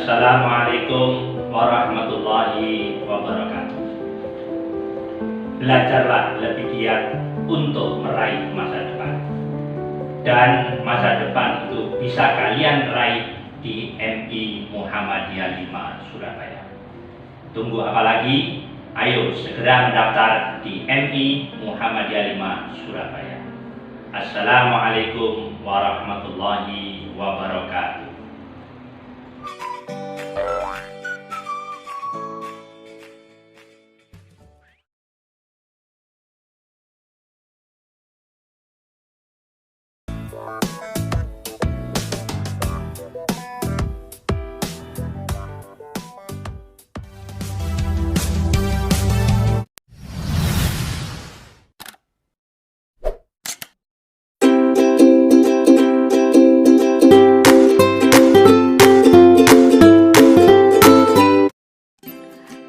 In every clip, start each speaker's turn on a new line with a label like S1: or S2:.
S1: Assalamualaikum warahmatullahi wabarakatuh. Belajarlah lebih giat untuk meraih masa depan. Dan masa depan itu bisa kalian raih di MI Muhammadiyah 5 Surabaya. Tunggu apa lagi? Ayo segera mendaftar di MI Muhammadiyah 5 Surabaya. Assalamualaikum warahmatullahi wabarakatuh.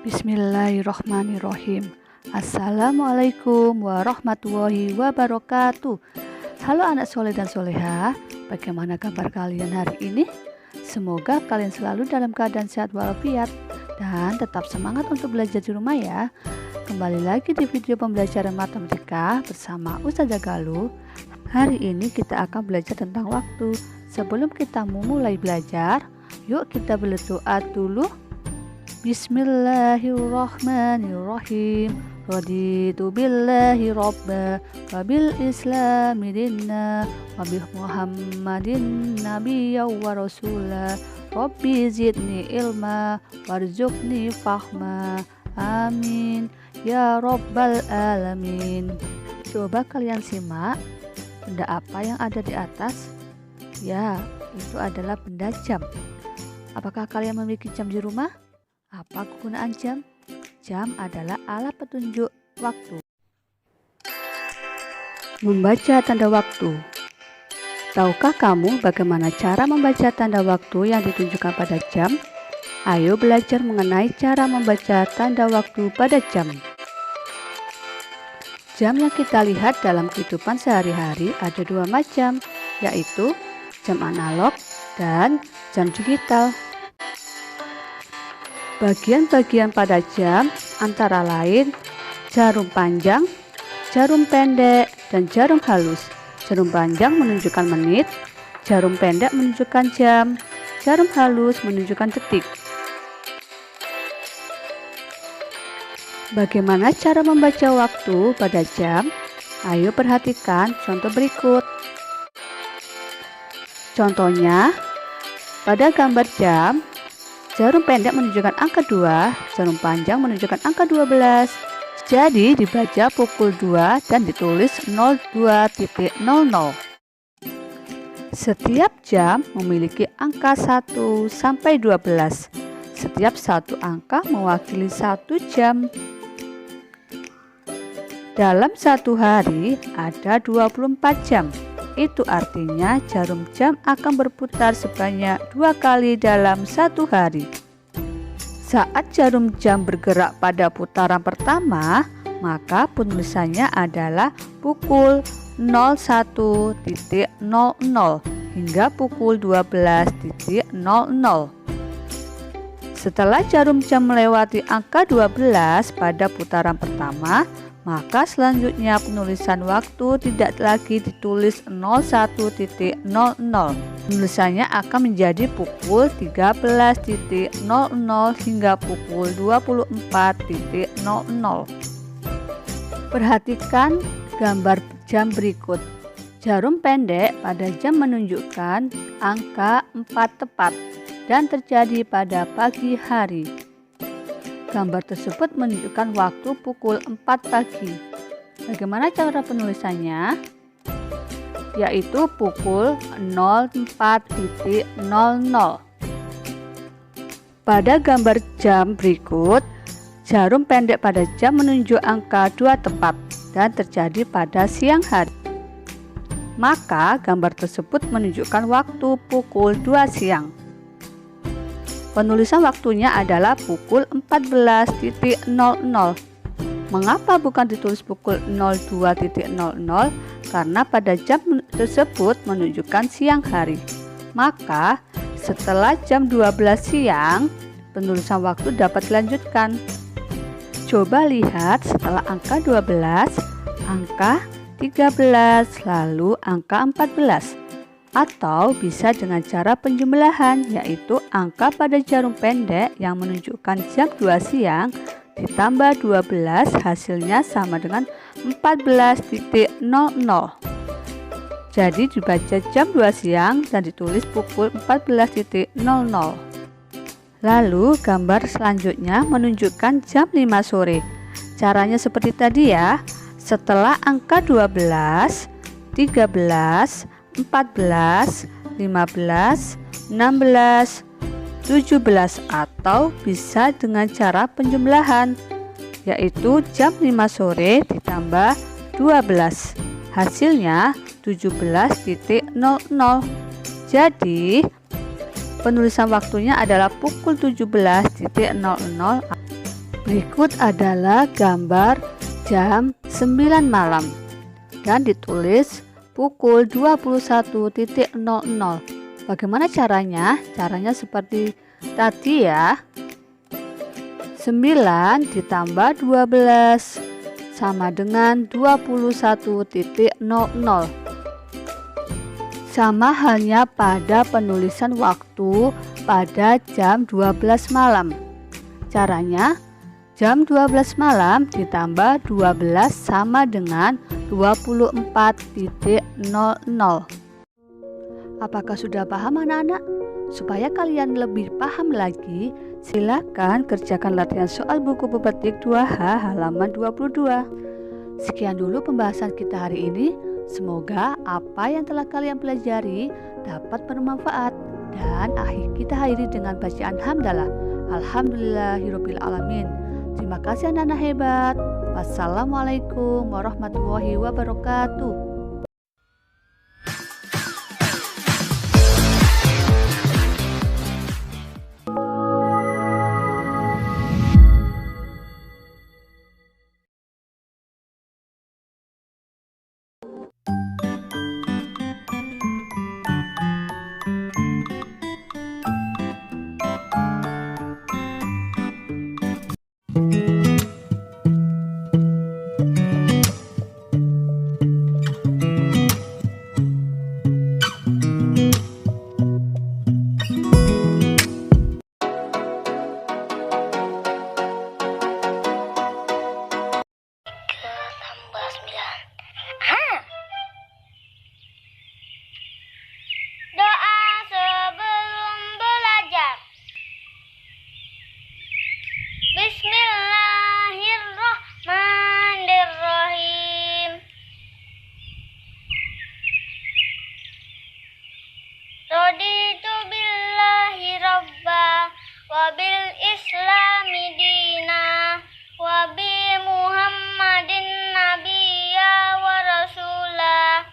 S2: Bismillahirrohmanirrohim. Assalamualaikum warahmatullahi wabarakatuh. Halo anak soleh dan soleha, bagaimana kabar kalian hari ini? Semoga kalian selalu dalam keadaan sehat walafiat dan tetap semangat untuk belajar di rumah ya. Kembali lagi di video pembelajaran matematika bersama Ustazah Galuh. Hari ini kita akan belajar tentang waktu. Sebelum kita memulai belajar, yuk kita berdoa dulu. Bismillahirrahmanirrahim. Raditu billahi robba wa bil islami dinna wa bi muhammadin nabiyya wa rasula. Rabbi zidni ilma warzuqni fahma. Amin ya rabbal alamin. Coba kalian simak benda apa yang ada di atas. Ya, itu adalah benda jam. Apakah kalian memiliki jam di rumah? Apa kegunaan jam? Jam adalah alat petunjuk waktu. Membaca tanda waktu. Tahukah kamu bagaimana cara membaca tanda waktu yang ditunjukkan pada jam? Ayo belajar mengenai cara membaca tanda waktu pada jam. Jam yang kita lihat dalam kehidupan sehari-hari ada dua macam, yaitu jam analog dan jam digital. Bagian-bagian pada jam antara lain jarum panjang, jarum pendek, dan jarum halus. Jarum panjang menunjukkan menit, jarum pendek menunjukkan jam, jarum halus menunjukkan detik. Bagaimana cara membaca waktu pada jam? Ayo perhatikan contoh berikut. Contohnya, pada gambar jam, jarum pendek menunjukkan angka 2, jarum panjang menunjukkan angka 12. Jadi dibaca pukul 2 dan ditulis 02.00. Setiap jam memiliki angka 1 sampai 12. Setiap satu angka mewakili 1 jam. Dalam satu hari ada 24 jam. Itu artinya jarum jam akan berputar sebanyak 2 kali dalam satu hari. Saat jarum jam bergerak pada putaran pertama, maka penulisannya adalah pukul 01.00 hingga pukul 12.00. Setelah jarum jam melewati angka 12 pada putaran pertama, maka selanjutnya penulisan waktu tidak lagi ditulis 01.00. Penulisannya akan menjadi pukul 13.00 hingga pukul 24.00. Perhatikan gambar jam berikut. Jarum pendek pada jam menunjukkan angka 4 tepat dan terjadi pada pagi hari. Gambar tersebut menunjukkan waktu pukul 4 pagi. Bagaimana cara penulisannya? Yaitu pukul 04.00. Pada gambar jam berikut, jarum pendek pada jam menunjuk angka 2 tepat dan terjadi pada siang hari. Maka gambar tersebut menunjukkan waktu pukul 2 siang. Penulisan waktunya adalah pukul 14.00. Mengapa bukan ditulis pukul 02.00? Karena pada jam tersebut menunjukkan siang hari. Maka Setelah jam 12 siang, penulisan waktu dapat dilanjutkan. Coba lihat setelah angka 12, angka 13, lalu angka 14. Atau bisa dengan cara penjumlahan, yaitu angka pada jarum pendek yang menunjukkan jam 2 siang ditambah 12 hasilnya sama dengan 14.00. Jadi dibaca jam 2 siang dan ditulis pukul 14.00. Lalu gambar selanjutnya menunjukkan jam 5 sore. Caranya seperti tadi ya. Setelah angka 12, 13, 14, 15, 16, 17 atau bisa dengan cara penjumlahan, yaitu jam 5 sore ditambah 12 hasilnya 17.00. Jadi penulisan waktunya adalah pukul 17.00. Berikut adalah gambar jam 9 malam dan ditulis pukul 21.00. Bagaimana caranya? Caranya seperti tadi ya. 9 ditambah 12 sama dengan 21.00. Sama halnya pada penulisan waktu pada jam 12 malam. Caranya, jam 12 malam ditambah 12 sama dengan 24.00. Apakah sudah paham anak-anak? Supaya kalian lebih paham lagi, silakan kerjakan latihan soal buku pepetik 2H halaman 22. Sekian dulu pembahasan kita hari ini. Semoga apa yang telah kalian pelajari dapat bermanfaat. Dan kita akhiri dengan bacaan hamdalah. Alhamdulillahirabbil alamin. Terima kasih anak-anak hebat. Wassalamualaikum warahmatullahi wabarakatuh.
S3: Raditu billahi rabba wa bil islami dina wa bi Muhammadin nabiyya wa rasula.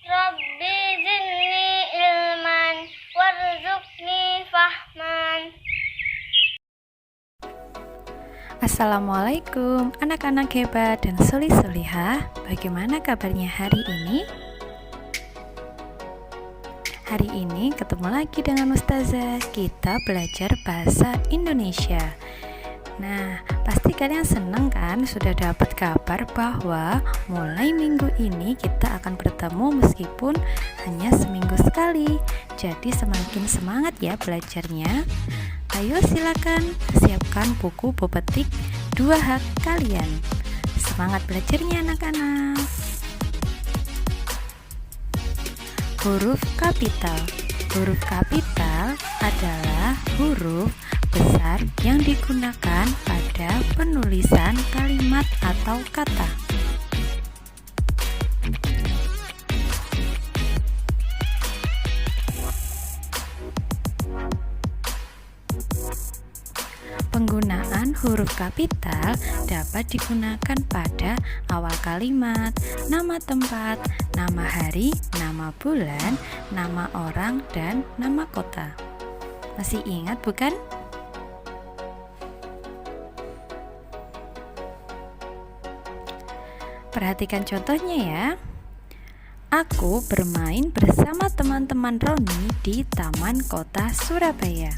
S3: Rabbi zidni ilman warzuqni fahman.
S4: Assalamualaikum anak-anak hebat dan solih-solihah. Bagaimana kabarnya hari ini? Hari ini ketemu lagi dengan Ustazah. Kita belajar bahasa Indonesia. Nah, pasti kalian senang kan sudah dapat kabar bahwa mulai minggu ini kita akan bertemu meskipun hanya seminggu sekali. Jadi semakin semangat ya belajarnya. Ayo silakan siapkan buku pepetik 2H kalian. Semangat belajarnya anak-anak. Huruf kapital. Huruf kapital adalah huruf besar yang digunakan pada penulisan kalimat atau kata. Penggunaan huruf kapital dapat digunakan pada awal kalimat, nama tempat, nama hari, nama bulan, nama orang, dan nama kota. Masih ingat bukan? Perhatikan contohnya ya. Aku bermain bersama teman-teman Roni di Taman Kota Surabaya.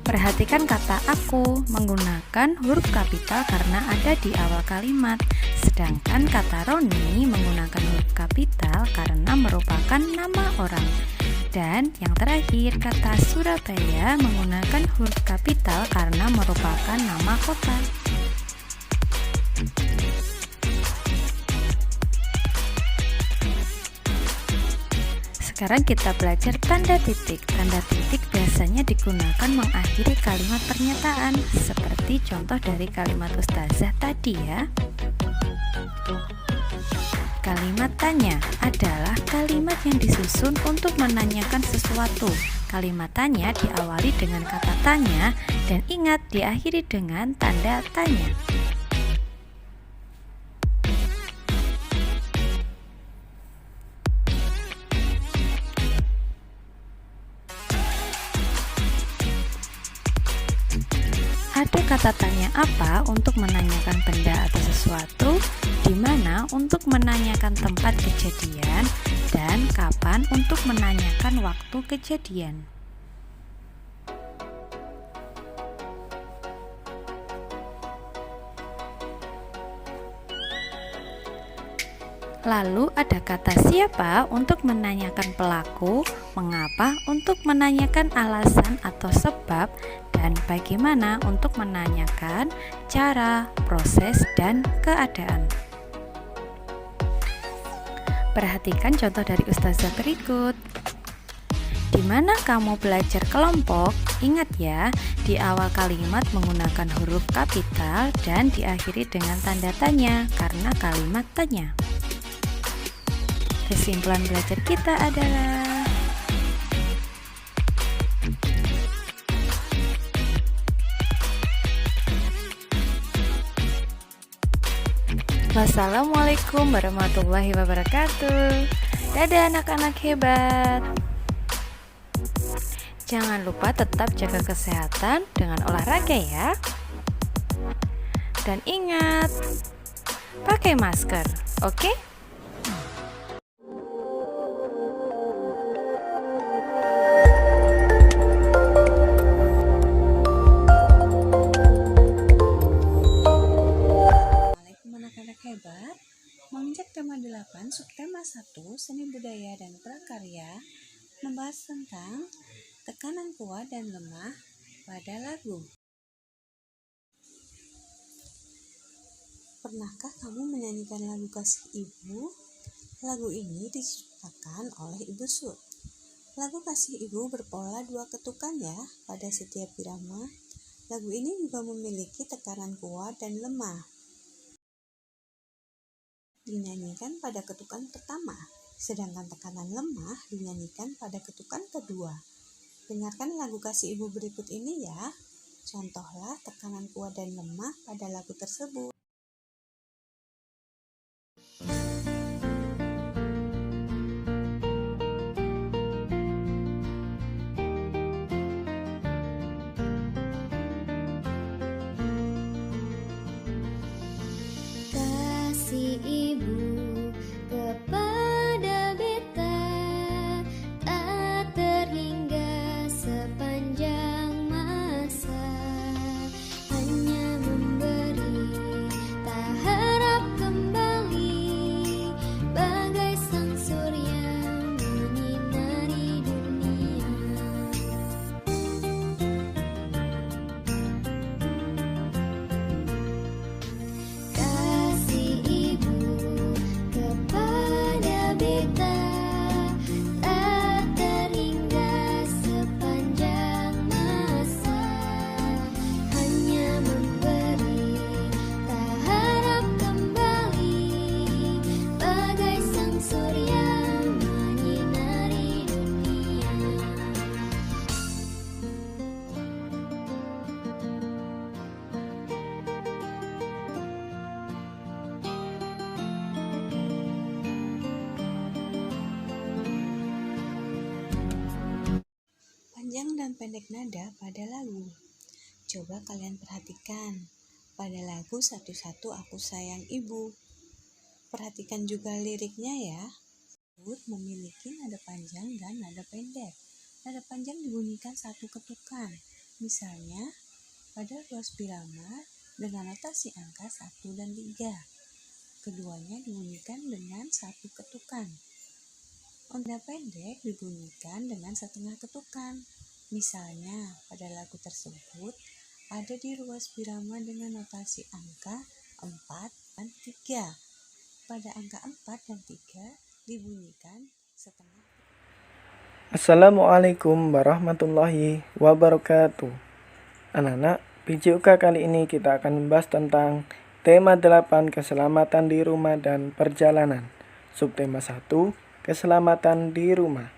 S4: Perhatikan kata aku menggunakan huruf kapital karena ada di awal kalimat. Sedangkan kata Roni menggunakan huruf kapital karena merupakan nama orang. Dan yang terakhir, kata Surabaya menggunakan huruf kapital karena merupakan nama kota. Sekarang kita belajar tanda titik. Tanda titik biasanya digunakan mengakhiri kalimat pernyataan, seperti contoh dari kalimat Ustazah tadi ya. Kalimat tanya adalah kalimat yang disusun untuk menanyakan sesuatu. Kalimat tanya diawali dengan kata tanya dan ingat diakhiri dengan tanda tanya. Ada kata tanya apa untuk menanyakan benda atau sesuatu, di mana untuk menanyakan tempat kejadian, dan kapan untuk menanyakan waktu kejadian. Lalu ada kata siapa untuk menanyakan pelaku, mengapa untuk menanyakan alasan atau sebab, dan bagaimana untuk menanyakan cara, proses, dan keadaan. Perhatikan contoh dari Ustazah berikut. Di mana kamu belajar kelompok, ingat ya, di awal kalimat menggunakan huruf kapital dan diakhiri dengan tanda tanya karena kalimat tanya. Kesimpulan belajar kita adalah wassalamualaikum warahmatullahi wabarakatuh. Dadah anak-anak hebat. Jangan lupa tetap jaga kesehatan dengan olahraga ya. Dan ingat, pakai masker, oke?
S5: Hebat, menginjak tema 8, subtema 1, seni budaya dan prakarya, membahas tentang tekanan kuat dan lemah pada lagu. Pernahkah kamu menyanyikan lagu Kasih Ibu? Lagu ini diciptakan oleh Ibu Sud. Lagu Kasih Ibu berpola 2 ketukan ya pada setiap irama. Lagu ini juga memiliki tekanan kuat dan lemah. Dinyanyikan pada ketukan pertama, sedangkan tekanan lemah dinyanyikan pada ketukan kedua. Dengarkan lagu Kasih Ibu berikut ini ya. Contohlah tekanan kuat dan lemah pada lagu tersebut.
S3: Kasih Ibu kepada beta tak terhingga sepanjang masa, hanya memberi tak harap kembali, bagai sang surya menyinari dunia. Kasih Ibu kepada beta tak terhingga sepanjang masa, hanya memberi tak harap kembali, bagai sang surya menyinari dunia.
S5: Panjang dan pendek nada pada lagu. Coba kalian perhatikan. pada lagu Satu-Satu Aku Sayang Ibu. Perhatikan juga liriknya ya. Memiliki nada panjang dan nada pendek. Nada panjang dibunyikan satu ketukan. Misalnya, pada ruas birama dengan notasi angka 1 dan 3. Keduanya dibunyikan dengan satu ketukan. Nada pendek dibunyikan dengan setengah ketukan. Misalnya, pada lagu tersebut ada di ruas birama dengan notasi angka 4 dan 3. Pada angka 4 dan 3 dibunyikan setengah.
S6: Assalamualaikum warahmatullahi wabarakatuh. Anak-anak, PJUK kali ini kita akan membahas tentang tema 8 keselamatan di rumah dan perjalanan. Subtema 1, keselamatan di rumah.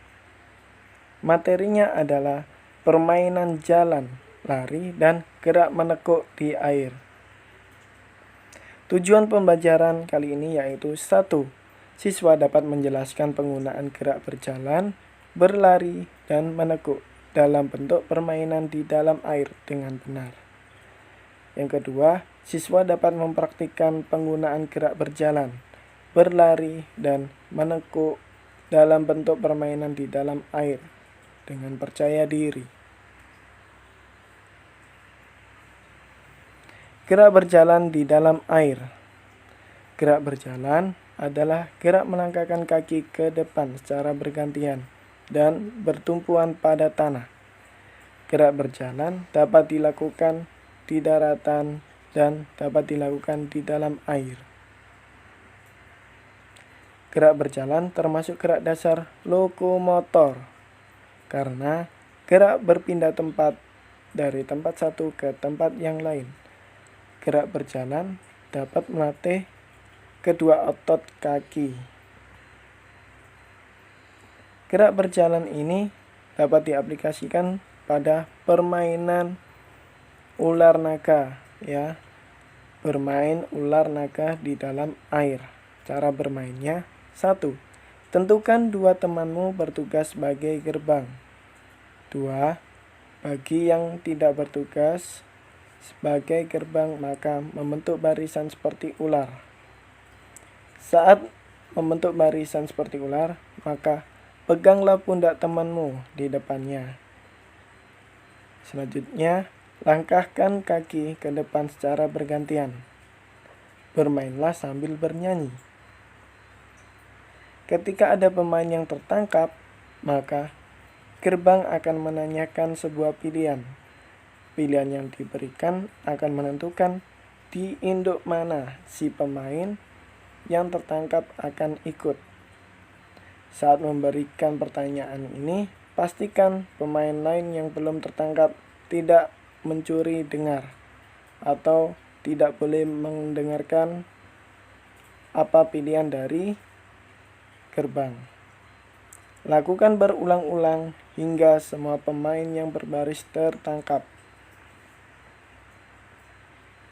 S6: Materinya adalah permainan jalan, lari, dan gerak menekuk di air. Tujuan pembelajaran kali ini yaitu 1. Siswa dapat menjelaskan penggunaan gerak berjalan, berlari, dan menekuk dalam bentuk permainan di dalam air dengan benar. Yang kedua, siswa dapat mempraktikkan penggunaan gerak berjalan, berlari, dan menekuk dalam bentuk permainan di dalam air dengan percaya diri. Gerak berjalan di dalam air. Gerak berjalan adalah gerak melangkahkan kaki ke depan secara bergantian dan bertumpuan pada tanah. Gerak berjalan dapat dilakukan di daratan dan dapat dilakukan di dalam air. Gerak berjalan termasuk gerak dasar lokomotor karena gerak berpindah tempat dari tempat satu ke tempat yang lain. Gerak berjalan dapat melatih kedua otot kaki. Gerak berjalan ini dapat diaplikasikan pada permainan ular naga, ya. Bermain ular naga di dalam air. Cara bermainnya: 1. Tentukan 2 temanmu bertugas sebagai gerbang. 2. Bagi yang tidak bertugas sebagai gerbang, maka membentuk barisan seperti ular. Saat membentuk barisan seperti ular, maka peganglah pundak temanmu di depannya. Selanjutnya, langkahkan kaki ke depan secara bergantian. Bermainlah sambil bernyanyi. Ketika ada pemain yang tertangkap, maka gerbang akan menanyakan sebuah pilihan. Pilihan yang diberikan akan menentukan di induk mana si pemain yang tertangkap akan ikut. Saat memberikan pertanyaan ini, pastikan pemain lain yang belum tertangkap tidak mencuri dengar atau tidak boleh mendengarkan apa pilihan dari gerbang. Lakukan berulang-ulang hingga semua pemain yang berbaris tertangkap.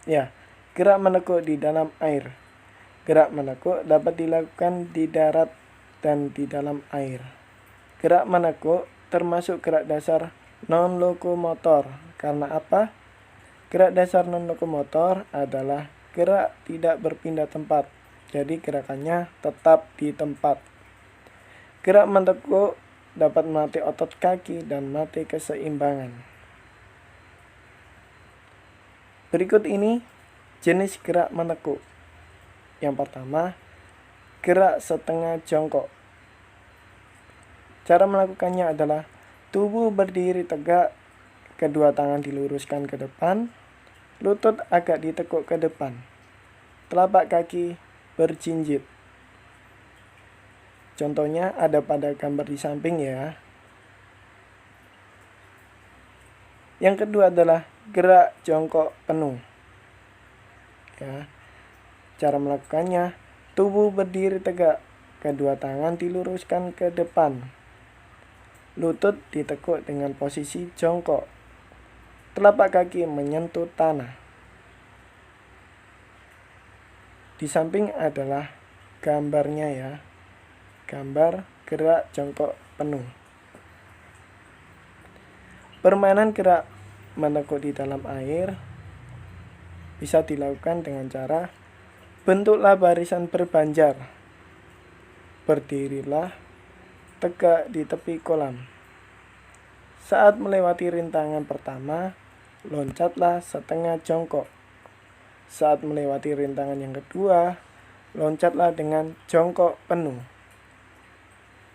S6: Ya, gerak menekuk di dalam air. Gerak menekuk dapat dilakukan di darat dan di dalam air. Gerak menekuk termasuk gerak dasar non-lokomotor. Karena apa? Gerak dasar non-lokomotor adalah gerak tidak berpindah tempat. Jadi gerakannya tetap di tempat. Gerak menekuk dapat melatih otot kaki dan melatih keseimbangan. Berikut ini jenis gerak menekuk. Yang pertama, gerak setengah jongkok. Cara melakukannya adalah tubuh berdiri tegak, kedua tangan diluruskan ke depan, lutut agak ditekuk ke depan, telapak kaki berjinjit. Contohnya ada pada gambar di samping ya. Yang kedua adalah gerak jongkok penuh. Ya. Cara melakukannya, tubuh berdiri tegak, kedua tangan diluruskan ke depan, lutut ditekuk dengan posisi jongkok, telapak kaki menyentuh tanah. Di samping adalah gambarnya ya, gambar gerak jongkok penuh. Permainan gerak menekuk di dalam air bisa dilakukan dengan cara bentuklah barisan berbanjar. Berdirilah tegak di tepi kolam. Saat melewati rintangan pertama, loncatlah setengah jongkok. Saat melewati rintangan yang kedua, loncatlah dengan jongkok penuh.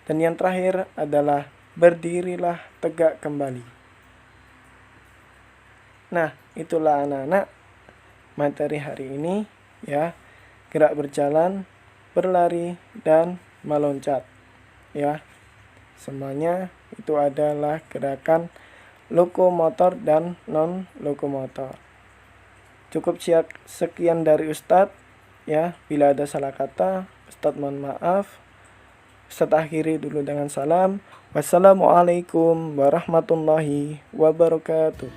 S6: Dan yang terakhir adalah berdirilah tegak kembali. Nah, itulah anak-anak materi hari ini ya. Gerak berjalan, berlari, dan meloncat ya. Semuanya itu adalah gerakan lokomotor dan non lokomotor. Cukup sekian dari Ustadz ya. Bila ada salah kata, Ustadz mohon maaf. Ustadz akhiri dulu dengan salam. Wassalamualaikum warahmatullahi wabarakatuh.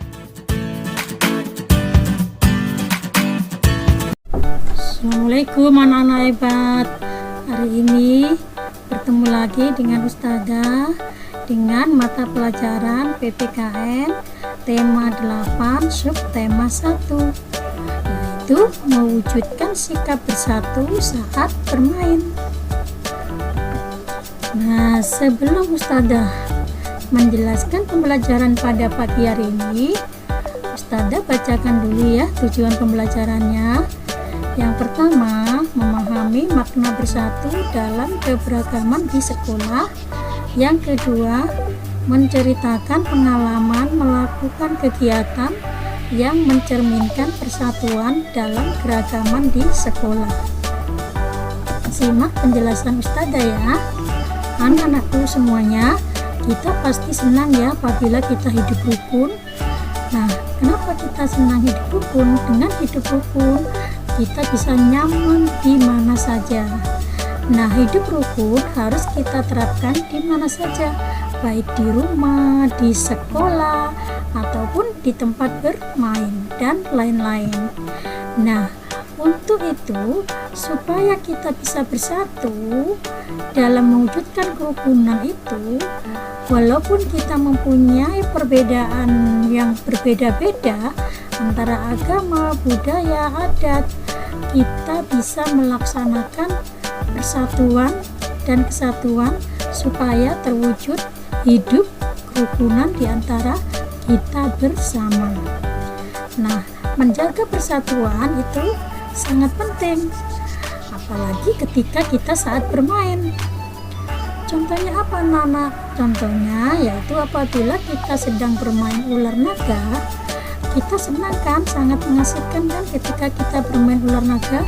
S7: Assalamualaikum anak-anak hebat. Hari ini bertemu lagi dengan Ustazah dengan mata pelajaran PPKN tema 8 subtema 1, yaitu mewujudkan sikap bersatu saat bermain. Nah, sebelum Ustazah menjelaskan pembelajaran pada pagi hari ini, Ustazah bacakan dulu ya tujuan pembelajarannya. Yang pertama, memahami makna bersatu dalam keberagaman di sekolah. Yang kedua, menceritakan pengalaman melakukan kegiatan yang mencerminkan persatuan dalam keragaman di sekolah. Simak penjelasan Ustazah ya. Anak-anakku semuanya, kita pasti senang ya apabila kita hidup rukun. Nah, kenapa kita senang hidup rukun? Dengan hidup rukun, kita bisa nyaman di mana saja. Nah, hidup rukun harus kita terapkan di mana saja, baik di rumah, di sekolah, ataupun di tempat bermain, dan lain-lain. Nah, untuk itu, supaya kita bisa bersatu dalam mewujudkan kerukunan itu, walaupun kita mempunyai perbedaan yang berbeda-beda antara agama, budaya, adat, kita bisa melaksanakan persatuan dan kesatuan supaya terwujud hidup kerukunan di antara kita bersama. Nah, menjaga persatuan itu sangat penting, apalagi ketika kita saat bermain. Contohnya apa, anak-anak? Contohnya yaitu apabila kita sedang bermain ular naga, kita senang kan, sangat mengasihkan kan ketika kita bermain ular naga.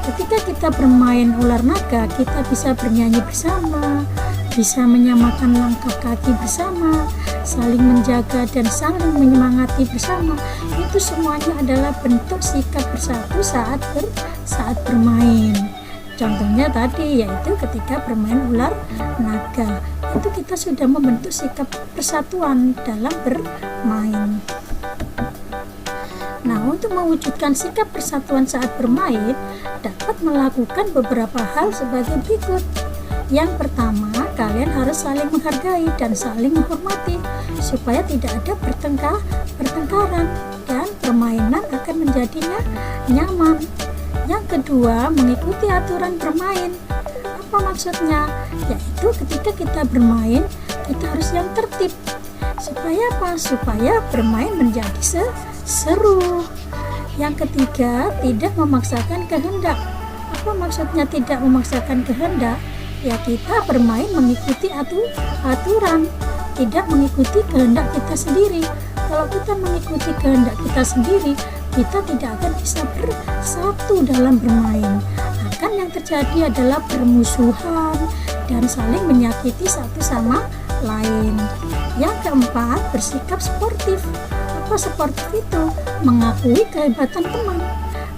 S7: Ketika kita bermain ular naga, kita bisa bernyanyi bersama, bisa menyamakan langkah kaki bersama, saling menjaga dan saling menyemangati bersama. Itu semuanya adalah bentuk sikap bersatu saat bermain. Contohnya tadi yaitu ketika bermain ular naga, itu kita sudah membentuk sikap persatuan dalam bermain. Nah, untuk mewujudkan sikap persatuan saat bermain, dapat melakukan beberapa hal sebagai berikut. Yang pertama, kalian harus saling menghargai dan saling menghormati supaya tidak ada pertengkaran dan permainan akan menjadinya nyaman. Yang kedua, mengikuti aturan bermain. Apa maksudnya? Yaitu ketika kita bermain, kita harus yang tertib. Supaya apa? Supaya bermain menjadi seru. Yang ketiga, tidak memaksakan kehendak. Apa maksudnya tidak memaksakan kehendak? Ya, kita bermain mengikuti aturan, tidak mengikuti kehendak kita sendiri. Kalau kita mengikuti kehendak kita sendiri, kita tidak akan bisa bersatu dalam bermain. Akan yang terjadi adalah permusuhan dan saling menyakiti satu sama lain. Yang keempat, bersikap sportif. Apa sportif itu? Mengakui kehebatan teman.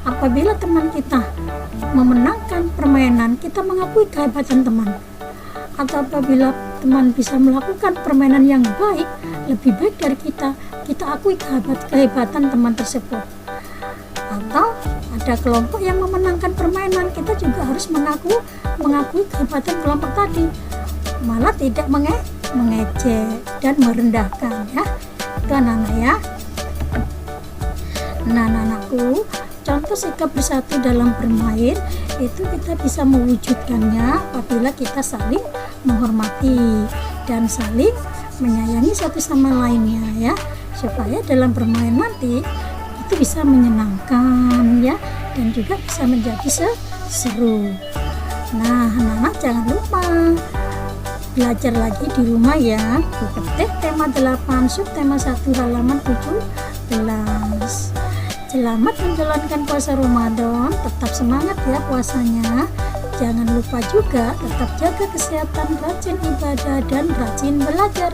S7: Apabila teman kita memenangkan permainan, kita mengakui kehebatan teman. Atau apabila teman bisa melakukan permainan yang baik, lebih baik dari kita akui kehebatan teman tersebut. Atau ada kelompok yang memenangkan permainan, kita juga harus mengakui kehebatan kelompok tadi. Malah tidak mengejek dan merendahkan ya. Itu anak-anak ya. Nah, anak-anakku, contoh sikap bersatu dalam bermain itu kita bisa mewujudkannya apabila kita saling menghormati dan saling menyayangi satu sama lainnya ya, supaya dalam bermain nanti itu bisa menyenangkan ya, dan juga bisa menjadi seru. Nah, anak-anak jangan lupa belajar lagi di rumah ya. Buku ketik tema 8 subtema 1 halaman 17. Selamat menjalankan puasa Ramadan, tetap semangat ya puasanya. Jangan lupa juga tetap jaga kesehatan, rajin ibadah dan rajin belajar.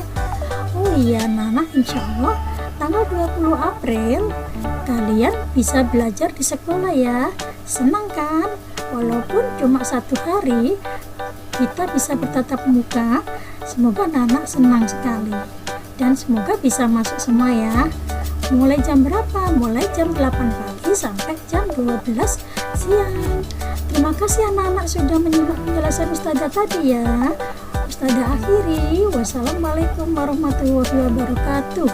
S7: Oh iya anak-anak, insya Allah tanggal 20 April kalian bisa belajar di sekolah ya. Senang kan? Walaupun cuma 1 hari kita bisa bertatap muka. Semoga anak-anak senang sekali dan semoga bisa masuk semua ya. Mulai jam berapa? Mulai jam 8 pagi sampai jam 12 siang. Terima kasih anak-anak sudah menyimak penjelasan Ustazah tadi ya. Ustazah akhiri. Wassalamualaikum warahmatullahi wabarakatuh.